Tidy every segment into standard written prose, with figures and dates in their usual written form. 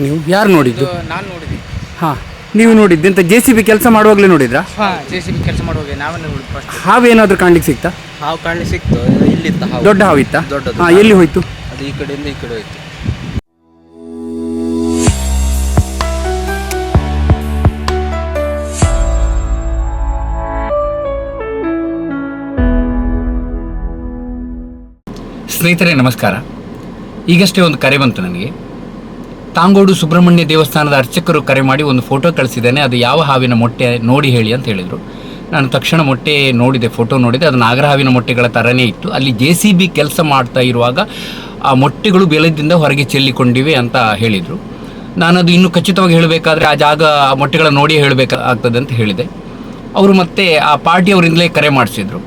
ನೀವು ಯಾರು ನೋಡಿದ್ದು? ನಾನು ನೋಡಿದೆ. ಹಾಂ, ನೀವು ನೋಡಿದ್ದು ಎಂತ JCB ಕೆಲಸ ಮಾಡುವಾಗಲೇ ನೋಡಿದ್ರಾ? ಹಾಂ, JCB ಕೆಲಸ ಮಾಡುವಾಗ ನಾವೇ ನೋಡಿದ್ದು ಫಸ್ಟ್. ಹಾವೇನಾದರೂ ಕಾಣ್ಲಿಕ್ಕೆ ಸಿಗ್ತಾ? ಹಾವು ಕಾಣಲಿಕ್ಕೆ ಸಿಕ್ತು, ಇಲ್ಲಿತ್ತ ಹಾವು, ದೊಡ್ಡ ಹಾವಿತ್ತಾ? ದೊಡ್ಡದು. ಹಾಂ, ಎಲ್ಲಿ ಹೋಯ್ತು? ಅದು ಈ ಕಡೆಯಿಂದ ಈ ಕಡೆ ಹೋಯ್ತು. ಸ್ನೇಹಿತರೆ ನಮಸ್ಕಾರ. ಈಗಷ್ಟೇ ಒಂದು ಕರೆ ಬಂತು ನನಗೆ. ತಾಂಗೋಡು ಸುಬ್ರಹ್ಮಣ್ಯ ದೇವಸ್ಥಾನದ ಅರ್ಚಕರು ಕರೆ ಮಾಡಿ ಒಂದು ಫೋಟೋ ಕಳಿಸಿದ್ದೇನೆ, ಅದು ಯಾವ ಹಾವಿನ ಮೊಟ್ಟೆ ನೋಡಿ ಹೇಳಿ ಅಂತ ಹೇಳಿದರು. ನಾನು ತಕ್ಷಣ ಮೊಟ್ಟೆ ನೋಡಿದೆ, ಫೋಟೋ ನೋಡಿದೆ. ಅದು ನಾಗರ ಹಾವಿನ ಮೊಟ್ಟೆಗಳ ಥರನೇ ಇತ್ತು. ಅಲ್ಲಿ JCB ಕೆಲಸ ಮಾಡ್ತಾ ಇರುವಾಗ ಆ ಮೊಟ್ಟೆಗಳು ಬೆಲದಿಂದ ಹೊರಗೆ ಚೆಲ್ಲಿಕೊಂಡಿವೆ ಅಂತ ಹೇಳಿದರು. ನಾನದು ಇನ್ನೂ ಖಚಿತವಾಗಿ ಹೇಳಬೇಕಾದ್ರೆ ಆ ಜಾಗ ಆ ಮೊಟ್ಟೆಗಳ ನೋಡಿ ಹೇಳಬೇಕಾಗ್ತದೆ ಅಂತ ಹೇಳಿದೆ. ಅವರು ಮತ್ತೆ ಆ ಪಾರ್ಟಿಯವರಿಂದಲೇ ಕರೆ ಮಾಡಿಸಿದರು.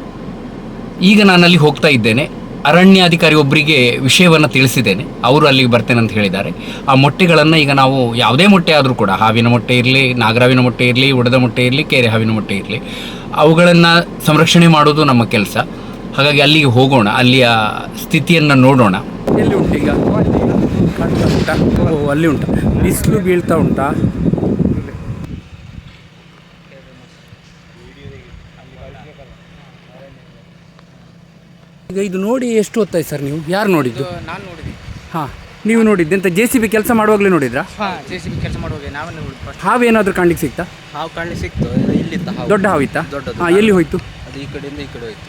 ಈಗ ನಾನಲ್ಲಿ ಹೋಗ್ತಾ ಇದ್ದೇನೆ. ಅರಣ್ಯಾಧಿಕಾರಿ ಒಬ್ಬರಿಗೆ ವಿಷಯವನ್ನು ತಿಳಿಸಿದ್ದೇನೆ, ಅವರು ಅಲ್ಲಿಗೆ ಬರ್ತೇನೆ ಅಂತ ಹೇಳಿದ್ದಾರೆ. ಆ ಮೊಟ್ಟೆಗಳನ್ನು ಈಗ ನಾವು ಯಾವುದೇ ಮೊಟ್ಟೆ ಆದರೂ ಕೂಡ, ಹಾವಿನ ಮೊಟ್ಟೆ ಇರಲಿ, ನಾಗರಾವಿನ ಮೊಟ್ಟೆ ಇರಲಿ, ಉಡದ ಮೊಟ್ಟೆ ಇರಲಿ, ಕೇರೆ ಹಾವಿನ ಮೊಟ್ಟೆ ಇರಲಿ, ಅವುಗಳನ್ನು ಸಂರಕ್ಷಣೆ ಮಾಡೋದು ನಮ್ಮ ಕೆಲಸ. ಹಾಗಾಗಿ ಅಲ್ಲಿಗೆ ಹೋಗೋಣ, ಅಲ್ಲಿಯ ಸ್ಥಿತಿಯನ್ನು ನೋಡೋಣ. ಎಲ್ಲಿ ಉಂಟು ಈಗ? ಉಂಟಾ? ಓ, ಅಲ್ಲಿ ಉಂಟಾ? ಬಿಸಿಲು ಬೀಳ್ತಾ ಉಂಟಾ? ಈಗ ಇದು ನೋಡಿ ಎಷ್ಟು ಹೊತ್ತಾಯ್ತು ಸರ್? ನೀವು ಯಾರು ನೋಡಿದ್ದು? ನಾನು ನೋಡಿದೆ. ಹಾಂ, ನೀವು ನೋಡಿದ್ದು ಎಂತ JCB ಕೆಲಸ ಮಾಡುವಾಗಲೇ ನೋಡಿದ್ರಾ? ಹಾಂ, JCB ಕೆಲಸ ಮಾಡುವಾಗ ನಾವೇ ನೋಡಿದ್ದು ಫಸ್ಟ್. ಹಾವೇನಾದರೂ ಕಾಣ್ಲಿಕ್ಕೆ ಸಿಗ್ತಾ? ಹಾವು ಕಾಣಲಿಕ್ಕೆ ಸಿಕ್ತು, ಇಲ್ಲಿತ್ತ ಹಾವು, ದೊಡ್ಡ ಹಾವಿತ್ತಾ? ದೊಡ್ಡದು. ಹಾಂ, ಎಲ್ಲಿ ಹೋಯ್ತು? ಅದು ಈ ಕಡೆಯಿಂದ ಈ ಕಡೆ ಹೋಯ್ತು.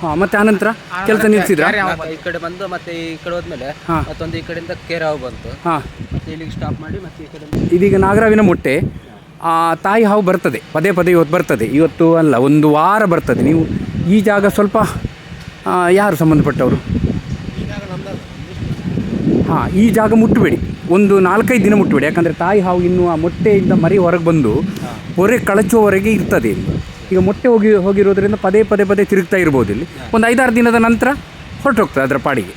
ಹಾಂ, ಮತ್ತೆ ಆನಂತರ ಕೆಲಸ ನಿಲ್ಲಿಸಿದ್ರಾ? ಮತ್ತೆ ಈ ಕಡೆ ಬಂದು ಮತ್ತೆ ಈ ಕಡೆ ಹೋದ್ಮೇಲೆ ಹಾಂ. ಮತ್ತೊಂದು ಈ ಕಡೆಯಿಂದ ಕೇರೆ ಹಾವು ಬಂತು. ಹಾಂ, ಮತ್ತೆ ಇಲ್ಲಿಗೆ ಸ್ಟಾಪ್ ಮಾಡಿ ಮತ್ತೆ ಈ ಕಡೆ ಇದೀಗ ನಾಗರಾವಿನ ಮೊಟ್ಟೆ ತಾಯಿ ಹಾವು ಬರ್ತದೆ, ಪದೇ ಪದೇ ಇವತ್ತು ಬರ್ತದೆ. ಇವತ್ತು ಅಲ್ಲ, ಒಂದು ವಾರ ಬರ್ತದೆ. ನೀವು ಈ ಜಾಗ ಸ್ವಲ್ಪ ಯಾರು ಸಂಬಂಧಪಟ್ಟವರು? ಹಾಂ, ಈ ಜಾಗ ಮುಟ್ಟಬೇಡಿ, ಒಂದು 4-5 ದಿನ ಮುಟ್ಟಬೇಡಿ. ಯಾಕಂದರೆ ತಾಯಿ ಹಾವು ಇನ್ನೂ ಆ ಮೊಟ್ಟೆಯಿಂದ ಮರಿ ಹೊರಗೆ ಬಂದು ಹೊರೆ ಕಳಚುವವರೆಗೆ ಇರ್ತದೆ ಇಲ್ಲಿ. ಈಗ ಮೊಟ್ಟೆ ಹೋಗಿರೋದ್ರಿಂದ ಪದೇ ತಿರುಗ್ತಾ ಇರ್ಬೋದು. ಇಲ್ಲಿ ಒಂದು 5-6 ದಿನದ ನಂತರ ಹೊರಟೋಗ್ತದೆ ಅದರ ಪಾಡಿಗೆ.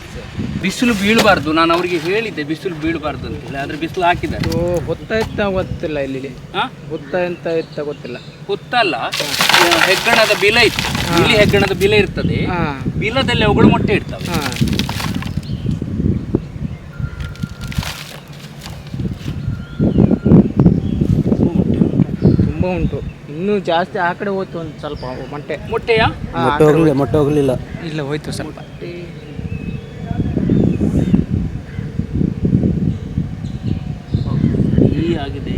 ಬಿಸಿಲು ಬೀಳಬಾರ್ದು, ನಾನು ಅವರಿಗೆ ಹೇಳಿದ್ದೆ ಬಿಸಿಲು ಬೀಳಬಾರ್ದು ಅಂತೇಳಿ, ಆದರೆ ಬಿಸಿಲು ಹಾಕಿದ್ದಾರೆ. ಗೊತ್ತಾಯ್ತಾ ಗೊತ್ತಿಲ್ಲ, ಇಲ್ಲಿ ಹಾಂ, ಗೊತ್ತಾಯ್ತ ಇತ್ತ ಗೊತ್ತಿಲ್ಲ. ಗೊತ್ತಲ್ಲ. ಹೆಗ್ಗಣದ ಬಿಲ ಇತ್ತು, ಇಲ್ಲಿ ಹೆಗ್ಗಣದ ಬಿಲ ಇರ್ತದೆ, ಹಾಂ, ಬಿಲದಲ್ಲಿ ಅವುಗಳು ಮೊಟ್ಟೆ ಇಡ್ತವೆ. ಹಾಂ, ತುಂಬ ಉಂಟು. ಇನ್ನೂ ಜಾಸ್ತಿ ಆ ಕಡೆ ಹೋಯ್ತು ಒಂದು ಸ್ವಲ್ಪ ಮೊಟ್ಟೆಯ ಮೊಟ್ಟೆ ಹೋಗಲಿಲ್ಲ. ಇಲ್ಲ, ಹೋಯ್ತು ಸ್ವಲ್ಪ. ಆಗಿದೆ,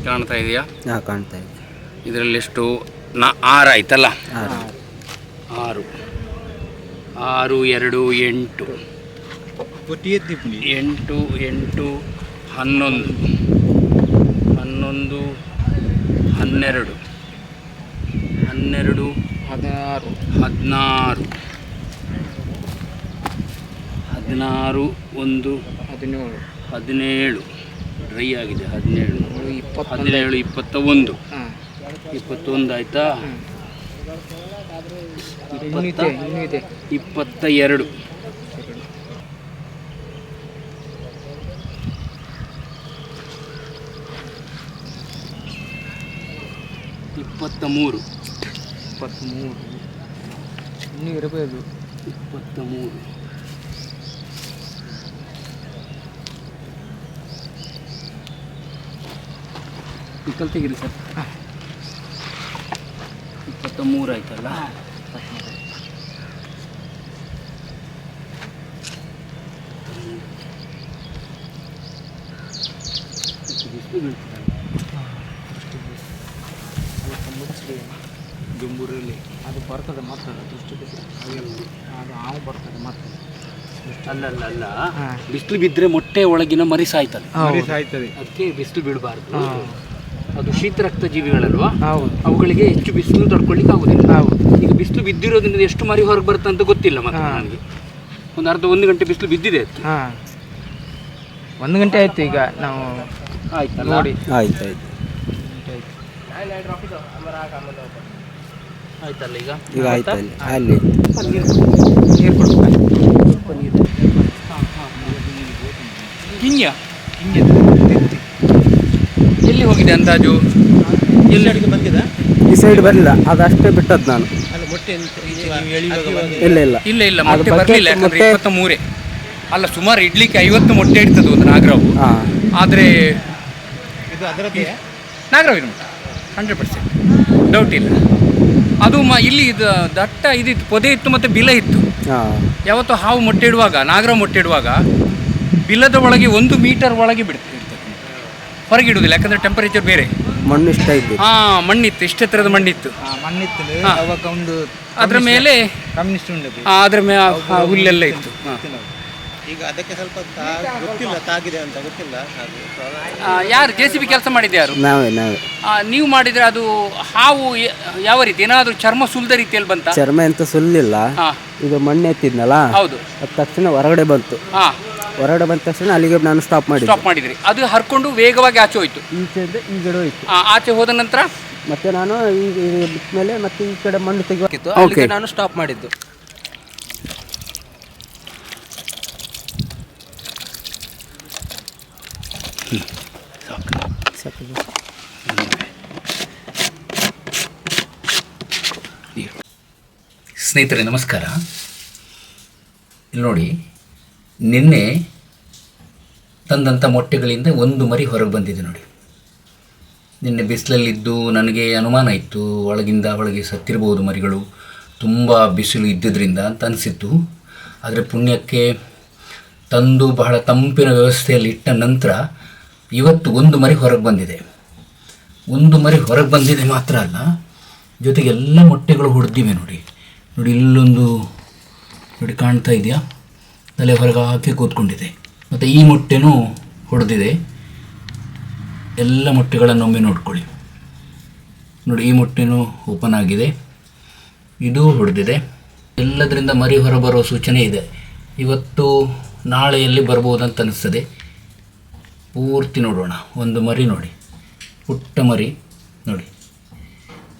ಕಾಣ್ತಾ ಇದೆಯಾ? ಹಾಂ, ಕಾಣ್ತಾ ಇದೆ. ಇದರಲ್ಲಿ ಎಷ್ಟು 6 ಆಯ್ತಲ್ಲ? 6 6 2 8 8 8 11 11 12 12 16 16 16 1 17 ಡ್ರೈ ಆಗಿದೆ. 17 17 21 21 ಆಯ್ತಾ? 22 23 ಇನ್ನೂ ಇರಬಹುದು. 23 ಟಿಕಲ್ ತೆಗಿರಿ ಸರ್. 23 ಆಯ್ತಲ್ಲ? ಜಂಬೂರಲ್ಲಿ ಅದು ಬರ್ತದೆ ಮತ್ತೆ ದೃಷ್ಟಿ ಅದು ಹಾವು ಬರ್ತದೆ ಮತ್ತೆ. ಅಲ್ಲ, ಬಿಸಿಲು ಬಿದ್ದರೆ ಮೊಟ್ಟೆ ಒಳಗಿನ ಮರಿ ಸಾಯ್ತದೆ. ಅದಕ್ಕೆ ಬಿಸಿಲು ಬೀಳಬಾರ್ದು. ಅದು ಶೀತ ರಕ್ತ ಜೀವಿಗಳಲ್ವಾ, ಅವುಗಳಿಗೆ ಹೆಚ್ಚು ಬಿಸಿಲು ತಡ್ಕೊಳ್ಳಿಕ್ಕೆ ಆಗುದಿಲ್ಲ. ಈಗ ಬಿಸಿಲು ಬಿದ್ದಿರೋದ್ರಿಂದ ಎಷ್ಟು ಮರಿ ಹೊರಗೆ ಬರುತ್ತೆ ಅಂತ ಗೊತ್ತಿಲ್ಲ. ಮತ್ತೆ ನನಗೆ ಒಂದು ಅರ್ಧ 1 ಗಂಟೆ ಬಿಸಿಲು ಬಿದ್ದಿದೆ. 1 ಗಂಟೆ ಆಯ್ತು. ಈಗ ನಾವು ಆಯ್ತಲ್ಲ? ಆಯ್ತು ಆಯ್ತಲ್ಲ? ಈಗ ಆಯ್ತು. ಅಲ್ಲಿ ನೀರು ಕೊಡ್ಬೇಕು. ಹಿಂಗೆ ಎಲ್ಲಿ ಹೋಗಿದೆ ಅಂದಾಜು? ಎಲ್ಲಿ ಬಂದಿದೆ? ಈ ಸೈಡ್ ಬರಲಿಲ್ಲ, ಅದಷ್ಟೇ ಬಿಟ್ಟದ್ದು ನಾನು. ಇಲ್ಲ ಮೊಟ್ಟೆ ಬರಲಿಲ್ಲ, ಯಾಕಂದ್ರೆ 23 ಅಲ್ಲ, ಸುಮಾರು ಇಡ್ಲಿಕ್ಕೆ 50 ಮೊಟ್ಟೆ ಇಡ್ತದೆ ಒಂದು ನಾಗರಾವು. ಹಾಂ ಆದರೆ ಇದು ಅದರದ್ದೇ ನಾಗರಾವಿನ ಮೊಟ್ಟೆ 100% ಡೌಟ್ ಇಲ್ಲ. ಅದು ಇಲ್ಲಿ ಇದು ದಟ್ಟ ಇದಿತ್ತು, ಪೊದೆ ಇತ್ತು ಮತ್ತು ಬಿಲ ಇತ್ತು. ಹಾಂ ಯಾವತ್ತೂ ಹಾವು ಮೊಟ್ಟೆ ಇಡುವಾಗ, ನಾಗರಾವು ಮೊಟ್ಟೆ ಇಡುವಾಗ ಬಿಲದ ಒಳಗೆ 1 ಮೀಟರ್ ಒಳಗೆ ಇರ್ತದೆ, ಹೊರಗೆ ಇಡುವುದಿಲ್ಲ. ಯಾಕಂದರೆ ಟೆಂಪರೇಚರ್ ಬೇರೆ. ಮಣ್ಣು ಇಷ್ಟ ಇದ್ದು ಹಾಂ, ಮಣ್ಣಿತ್ತು, ಇಷ್ಟು ಎತ್ತರದ ಮಣ್ಣಿತ್ತು. ಮಣ್ಣಿತ್ತು. ಹಾ. ಅವಾಗ ಒಂದು ಅದರ ಮೇಲೆ ಕಮ್ಯುನಿಸ್ಟ್ ಉಂಟು. ಅದರ ಮೇಲೆ ಹುಲ್ಲೆಲ್ಲ ಇತ್ತು. ಹಾಂ, ಈಗ ಅದಕ್ಕೆ ಸ್ವಲ್ಪ ಗೊತ್ತಿಲ್ಲ, ತಾಗಿದೆ ಅಂತ ಗೊತ್ತಿಲ್ಲ. ಯಾರು JCB ಕೆಲಸ ಮಾಡಿದ್ದು ಯಾರು? ನಾವೇ ನೀವು ಮಾಡಿದರೆ ಅದು ಹಾವು ಯಾವ ರೀತಿ, ಏನಾದರೂ ಚರ್ಮ ಸುಲಿದ ರೀತಿಯಲ್ಲಿ ಬಂತ? ಚರ್ಮ ಎಂತ ಸುಲ್ಲಿಲ್ಲ. ಹಾಂ, ಇದು ಮಣ್ಣು ಎತ್ತಿದ್ನಲ್ಲ, ಹೌದು. ಅದ ತಕ್ಷಣ ಹೊರಗಡೆ ಬಂತು. ಹಾಂ, ಹೊರಗಡೆ ಬಂದ ತಕ್ಷಣ ಅಲ್ಲಿಗೆ ನಾನು ಸ್ಟಾಪ್ ಮಾಡಿದ್ರಿ. ಅದು ಹರ್ಕೊಂಡು ವೇಗವಾಗಿ ಆಚೆ ಹೋಯ್ತು. ಈಚೆಯಿಂದ ಈ ಕಡೆ ಹೋಯ್ತು. ಆಚೆ ಹೋದ ನಂತರ ಮತ್ತೆ ನಾನು ಈಗ ಬಿಟ್ಟ ಮೇಲೆ ಮತ್ತೆ ಈ ಕಡೆ ಮಣ್ಣು ತೆಗಿಬೇಕಿತ್ತು. Okay. ನಾನು ಸ್ಟಾಪ್ ಮಾಡಿದ್ದು. ಸ್ನೇಹಿತರೆ ನಮಸ್ಕಾರ. ಇಲ್ಲಿ ನೋಡಿ, ನಿನ್ನೆ ತಂದಂಥ ಮೊಟ್ಟೆಗಳಿಂದ ಒಂದು ಮರಿ ಹೊರಗೆ ಬಂದಿದೆ ನೋಡಿ. ನಿನ್ನೆ ಬಿಸಿಲಲ್ಲಿದ್ದು ನನಗೆ ಅನುಮಾನ ಇತ್ತು, ಒಳಗೆ ಸತ್ತಿರ್ಬೋದು ಮರಿಗಳು, ತುಂಬ ಬಿಸಿಲು ಇದ್ದಿದ್ದರಿಂದ ಅಂತ ಅನಿಸಿತ್ತು. ಆದರೆ ಪುಣ್ಯಕ್ಕೆ ತಂದು ಬಹಳ ತಂಪಿನ ವ್ಯವಸ್ಥೆಯಲ್ಲಿ ಇಟ್ಟ ನಂತರ ಇವತ್ತು ಒಂದು ಮರಿ ಹೊರಗೆ ಬಂದಿದೆ. ಒಂದು ಮರಿ ಹೊರಗೆ ಬಂದಿದೆ ಮಾತ್ರ ಅಲ್ಲ, ಜೊತೆಗೆ ಎಲ್ಲ ಮೊಟ್ಟೆಗಳು ಹೊಡೆದಿವೆ ನೋಡಿ. ಇಲ್ಲೊಂದು ನೋಡಿ, ಕಾಣ್ತಾ ಇದೆಯಾ, ತಲೆ ಹೊರಗೆ ಹಾಕಿ ಕೂತ್ಕೊಂಡಿದೆ. ಮತ್ತು ಈ ಮೊಟ್ಟೆನೂ ಹೊಡೆದಿದೆ. ಎಲ್ಲ ಮೊಟ್ಟೆಗಳನ್ನು ಒಮ್ಮೆ ನೋಡ್ಕೊಳ್ಳಿ ನೋಡಿ. ಈ ಮೊಟ್ಟೆನೂ ಓಪನ್ ಆಗಿದೆ, ಇದು ಹೊಡೆದಿದೆ. ಎಲ್ಲದರಿಂದ ಮರಿ ಹೊರಬರೋ ಸೂಚನೆ ಇದೆ. ಇವತ್ತು ನಾಳೆಯಲ್ಲಿ ಬರ್ಬೋದಂತ ಅನಿಸ್ತದೆ. ಪೂರ್ತಿ ನೋಡೋಣ. ಒಂದು ಮರಿ ನೋಡಿ, ಪುಟ್ಟ ಮರಿ ನೋಡಿ,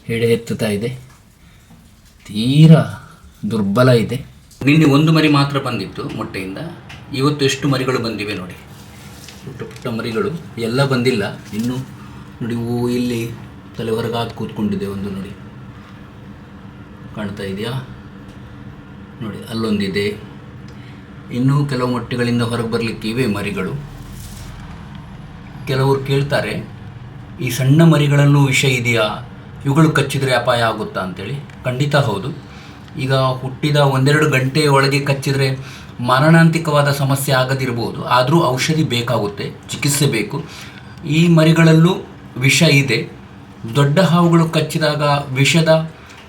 ಹೆಡೆ ಎತ್ತುತ್ತಾ ಇದೆ, ತೀರಾ ದುರ್ಬಲ ಇದೆ. ನಿನ್ನೆ ಒಂದು ಮರಿ ಮಾತ್ರ ಬಂದಿತ್ತು ಮೊಟ್ಟೆಯಿಂದ. ಇವತ್ತು ಎಷ್ಟು ಮರಿಗಳು ಬಂದಿವೆ ನೋಡಿ, ಪುಟ್ಟ ಪುಟ್ಟ ಮರಿಗಳು. ಎಲ್ಲ ಬಂದಿಲ್ಲ ಇನ್ನೂ ನೋಡಿ. ಇಲ್ಲಿ ತಲೆ ಹೊರಗೆ ಹಾಕಿ ಕೂತ್ಕೊಂಡಿದೆ ಒಂದು ನೋಡಿ, ಕಾಣ್ತಾ ಇದೆಯಾ ನೋಡಿ, ಅಲ್ಲೊಂದಿದೆ. ಇನ್ನೂ ಕೆಲವು ಮೊಟ್ಟೆಗಳಿಂದ ಹೊರಗೆ ಬರಲಿಕ್ಕೆ ಇವೆ ಮರಿಗಳು. ಕೆಲವರು ಕೇಳ್ತಾರೆ, ಈ ಸಣ್ಣ ಮರಿಗಳಲ್ಲೂ ವಿಷ ಇದೆಯಾ, ಇವುಗಳು ಕಚ್ಚಿದರೆ ಅಪಾಯ ಆಗುತ್ತಾ ಅಂತೇಳಿ. ಖಂಡಿತ ಹೌದು. ಈಗ ಹುಟ್ಟಿದ 1-2 ಗಂಟೆ ಒಳಗೆ ಕಚ್ಚಿದರೆ ಮಾರಣಾಂತಿಕವಾದ ಸಮಸ್ಯೆ ಆಗದಿರ್ಬೋದು, ಆದರೂ ಔಷಧಿ ಬೇಕಾಗುತ್ತೆ, ಚಿಕಿತ್ಸೆ ಬೇಕು. ಈ ಮರಿಗಳಲ್ಲೂ ವಿಷ ಇದೆ. ದೊಡ್ಡ ಹಾವುಗಳು ಕಚ್ಚಿದಾಗ ವಿಷದ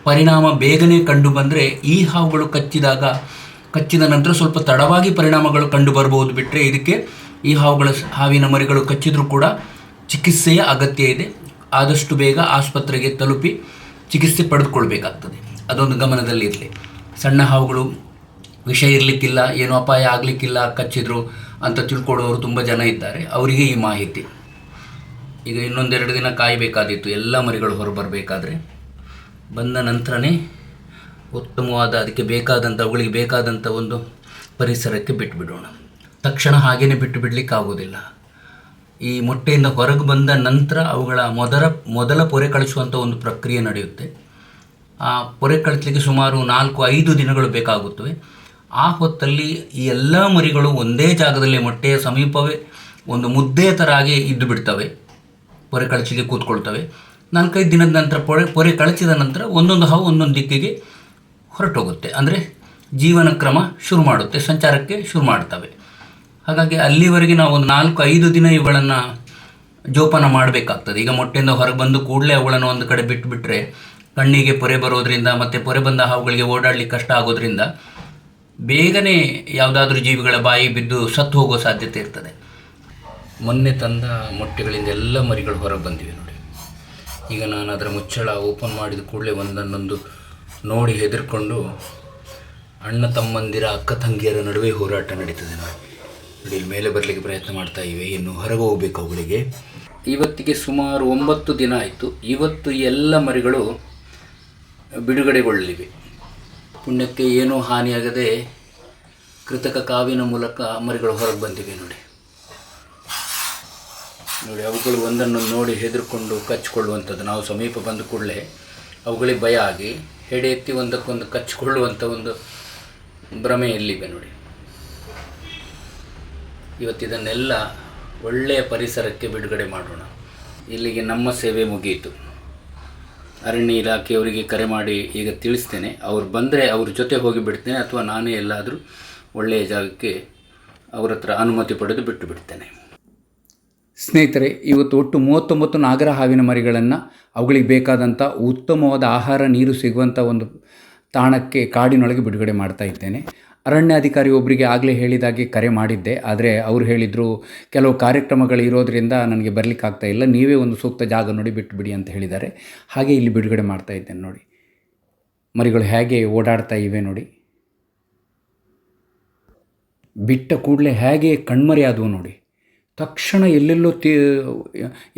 ಪರಿಣಾಮ ಬೇಗನೆ ಕಂಡು ಬಂದರೆ, ಈ ಹಾವುಗಳು ಕಚ್ಚಿದ ನಂತರ ಸ್ವಲ್ಪ ತಡವಾಗಿ ಪರಿಣಾಮಗಳು ಕಂಡು ಬರ್ಬೋದು. ಬಿಟ್ಟರೆ ಇದಕ್ಕೆ ಈ ಹಾವಿನ ಮರಿಗಳು ಕಚ್ಚಿದರೂ ಕೂಡ ಚಿಕಿತ್ಸೆಯ ಅಗತ್ಯ ಇದೆ. ಆದಷ್ಟು ಬೇಗ ಆಸ್ಪತ್ರೆಗೆ ತಲುಪಿ ಚಿಕಿತ್ಸೆ ಪಡೆದುಕೊಳ್ಬೇಕಾಗ್ತದೆ. ಅದೊಂದು ಗಮನದಲ್ಲಿ ಇರಲಿ. ಸಣ್ಣ ಹಾವುಗಳು ವಿಷ ಇರಲಿಕ್ಕಿಲ್ಲ, ಏನೂ ಅಪಾಯ ಆಗಲಿಕ್ಕಿಲ್ಲ, ಕಚ್ಚಿದ್ರು ಅಂತ ತಿಳ್ಕೊಳ್ಳೋರು ತುಂಬ ಜನ ಇದ್ದಾರೆ. ಅವರಿಗೆ ಈ ಮಾಹಿತಿ. ಈಗ 1-2 ದಿನ ಕಾಯಬೇಕಾದಿತ್ತು ಎಲ್ಲ ಮರಿಗಳು ಹೊರಬರಬೇಕಾದ್ರೆ. ಬಂದ ನಂತರನೇ ಉತ್ತಮವಾದ, ಅದಕ್ಕೆ ಬೇಕಾದಂಥ, ಅವುಗಳಿಗೆ ಬೇಕಾದಂಥ ಒಂದು ಪರಿಸರಕ್ಕೆ ಬಿಟ್ಟುಬಿಡೋಣ. ತಕ್ಷಣ ಹಾಗೇ ಬಿಟ್ಟು ಬಿಡಲಿಕ್ಕೆ ಆಗೋದಿಲ್ಲ. ಈ ಮೊಟ್ಟೆಯಿಂದ ಹೊರಗೆ ಬಂದ ನಂತರ ಅವುಗಳ ಮೊದಲ ಪೊರೆ ಕಳಿಸುವಂಥ ಒಂದು ಪ್ರಕ್ರಿಯೆ ನಡೆಯುತ್ತೆ. ಆ ಪೊರೆ ಕಳಿಸಲಿಕ್ಕೆ ಸುಮಾರು 4-5 ದಿನಗಳು ಬೇಕಾಗುತ್ತವೆ. ಆ ಹೊತ್ತಲ್ಲಿ ಈ ಎಲ್ಲ ಮರಿಗಳು ಒಂದೇ ಜಾಗದಲ್ಲಿ ಮೊಟ್ಟೆಯ ಸಮೀಪವೇ ಒಂದು ಮುದ್ದೆ ಥರ ಆಗಿ ಇದ್ದು ಬಿಡ್ತವೆ, ಪೊರೆ ಕಳಚಿಗೆ ಕೂತ್ಕೊಳ್ತವೆ. 4-5 ದಿನದ ನಂತರ ಪೊರೆ ಕಳಚಿದ ನಂತರ ಒಂದೊಂದು ಹಾವು ಒಂದೊಂದು ದಿಕ್ಕಿಗೆ ಹೊರಟೋಗುತ್ತೆ. ಅಂದರೆ ಜೀವನ ಕ್ರಮ ಶುರು ಮಾಡುತ್ತೆ, ಸಂಚಾರಕ್ಕೆ ಶುರು ಮಾಡ್ತವೆ. ಹಾಗಾಗಿ ಅಲ್ಲಿವರೆಗೆ ನಾವು ಒಂದು 4-5 ದಿನ ಇವುಗಳನ್ನು ಜೋಪಾನ ಮಾಡಬೇಕಾಗ್ತದೆ. ಈಗ ಮೊಟ್ಟೆಯಿಂದ ಹೊರಗೆ ಬಂದು ಕೂಡಲೇ ಅವುಗಳನ್ನು ಒಂದು ಕಡೆ ಬಿಟ್ಟುಬಿಟ್ರೆ ಕಣ್ಣಿಗೆ ಪೊರೆ ಬರೋದ್ರಿಂದ ಮತ್ತು ಪೊರೆ ಬಂದ ಹಾವುಗಳಿಗೆ ಓಡಾಡಲಿಕ್ಕೆ ಕಷ್ಟ ಆಗೋದ್ರಿಂದ ಬೇಗನೆ ಯಾವುದಾದ್ರೂ ಜೀವಿಗಳ ಬಾಯಿ ಬಿದ್ದು ಸತ್ತು ಹೋಗೋ ಸಾಧ್ಯತೆ ಇರ್ತದೆ. ಮೊನ್ನೆ ತಂದ ಮೊಟ್ಟೆಗಳಿಂದ ಎಲ್ಲ ಮರಿಗಳು ಹೊರಗೆ ಬಂದಿವೆ ನೋಡಿ. ಈಗ ನಾನು ಅದರ ಮುಚ್ಚಳ ಓಪನ್ ಮಾಡಿದ ಕೂಡಲೇ ಒಂದನ್ನೊಂದು ನೋಡಿ ಹೆದರ್ಕೊಂಡು ಅಣ್ಣ ತಮ್ಮಂದಿರ ಅಕ್ಕ ತಂಗಿಯರ ನಡುವೆ ಹೋರಾಟ ನಡೀತದೆ ನೋಡಿ. ಇಲ್ಲಿ ಮೇಲೆ ಬರಲಿಕ್ಕೆ ಪ್ರಯತ್ನ ಮಾಡ್ತಾ ಇವೆ, ಇನ್ನು ಹೊರಗೆ ಹೋಗಬೇಕು ಅವುಗಳಿಗೆ. ಇವತ್ತಿಗೆ ಸುಮಾರು 9 ದಿನ ಆಯಿತು. ಇವತ್ತು ಎಲ್ಲ ಮರಿಗಳು ಬಿಡುಗಡೆಗೊಳ್ಳಲಿವೆ. ಪುಣ್ಯಕ್ಕೆ ಏನೂ ಹಾನಿಯಾಗದೆ ಕೃತಕ ಕಾವಿನ ಮೂಲಕ ಮರಿಗಳು ಹೊರಗೆ ಬಂದಿವೆ ನೋಡಿ. ಅವುಗಳು ಒಂದನ್ನು ನೋಡಿ ಹೆದರ್ಕೊಂಡು ಕಚ್ಚಿಕೊಳ್ಳುವಂಥದ್ದು. ನಾವು ಸಮೀಪ ಬಂದ ಕೂಡಲೇ ಅವುಗಳಿಗೆ ಭಯ ಆಗಿ ಹೆಡೆ ಎತ್ತಿ ಒಂದಕ್ಕೊಂದು ಕಚ್ಚಿಕೊಳ್ಳುವಂಥ ಒಂದು ಭ್ರಮೆಯಲ್ಲಿವೆ ನೋಡಿ. ಇವತ್ತಿದನ್ನೆಲ್ಲ ಒಳ್ಳೆಯ ಪರಿಸರಕ್ಕೆ ಬಿಡುಗಡೆ ಮಾಡೋಣ. ಇಲ್ಲಿಗೆ ನಮ್ಮ ಸೇವೆ ಮುಗಿಯಿತು. ಅರಣ್ಯ ಇಲಾಖೆಯವರಿಗೆ ಕರೆ ಮಾಡಿ ಈಗ ತಿಳಿಸ್ತೇನೆ. ಅವ್ರು ಬಂದರೆ ಅವ್ರ ಜೊತೆ ಹೋಗಿ ಬಿಡ್ತೇನೆ, ಅಥವಾ ನಾನೇ ಎಲ್ಲಾದರೂ ಒಳ್ಳೆಯ ಜಾಗಕ್ಕೆ ಅವ್ರ ಹತ್ರ ಅನುಮತಿ ಪಡೆದು ಬಿಟ್ಟು ಬಿಡ್ತೇನೆ. ಸ್ನೇಹಿತರೆ, ಇವತ್ತು ಒಟ್ಟು 39 ನಾಗರ ಹಾವಿನ ಮರಿಗಳನ್ನು ಅವುಗಳಿಗೆ ಬೇಕಾದಂಥ ಉತ್ತಮವಾದ ಆಹಾರ ನೀರು ಸಿಗುವಂಥ ಒಂದು ತಾಣಕ್ಕೆ ಕಾಡಿನೊಳಗೆ ಬಿಡುಗಡೆ ಮಾಡ್ತಾ ಇದ್ದೇನೆ. ಅರಣ್ಯಾಧಿಕಾರಿ ಒಬ್ಬರಿಗೆ ಆಗಲೇ ಹೇಳಿದಾಗೆ ಕರೆ ಮಾಡಿದ್ದೆ, ಆದರೆ ಅವರು ಹೇಳಿದರು ಕೆಲವು ಕಾರ್ಯಕ್ರಮಗಳು ಇರೋದರಿಂದ ನನಗೆ ಬರಲಿಕ್ಕಾಗ್ತಾ ಇಲ್ಲ, ನೀವೇ ಒಂದು ಸೂಕ್ತ ಜಾಗ ನೋಡಿ ಬಿಟ್ಟು ಬಿಡಿ ಅಂತ ಹೇಳಿದ್ದಾರೆ. ಹಾಗೆ ಇಲ್ಲಿ ಬಿಡುಗಡೆ ಮಾಡ್ತಾ ಇದ್ದೇನೆ. ನೋಡಿ ಮರಿಗಳು ಹೇಗೆ ಓಡಾಡ್ತಾ ಇವೆ ನೋಡಿ. ಬಿಟ್ಟ ಕೂಡಲೇ ಹೇಗೆ ಕಣ್ಮರಿ ಆದವು ನೋಡಿ. ತಕ್ಷಣ ಎಲ್ಲೆಲ್ಲೋ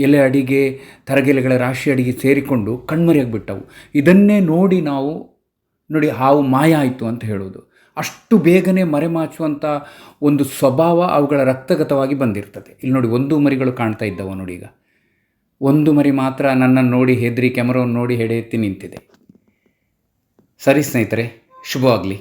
ಎಲೆ ಅಡಿಗೆ ತರಗೆಲೆಗಳ ರಾಶಿ ಅಡಿಗೆ ಸೇರಿಕೊಂಡು ಕಣ್ಮರಿಯಾಗಿಬಿಟ್ಟವು. ಇದನ್ನೇ ನೋಡಿ ನಾವು ನೋಡಿ ಹಾವು ಮಾಯ ಆಯಿತು ಅಂತ ಹೇಳೋದು. ಅಷ್ಟು ಬೇಗನೆ ಮರೆಮಾಚುವಂಥ ಒಂದು ಸ್ವಭಾವ ಅವುಗಳ ರಕ್ತಗತವಾಗಿ ಬಂದಿರ್ತದೆ. ಇಲ್ಲಿ ನೋಡಿ ಒಂದು ಮರಿಗಳು ಕಾಣ್ತಾ ಇದ್ದವು ನೋಡಿ. ಈಗ ಒಂದು ಮರಿ ಮಾತ್ರ ನನ್ನನ್ನು ನೋಡಿ ಹೆದರಿ ಕ್ಯಾಮರಾವನ್ನು ನೋಡಿ ಹೆಡೆ ಎತ್ತಿ ನಿಂತಿದೆ. ಸರಿ ಸ್ನೇಹಿತರೆ, ಶುಭವಾಗಲಿ.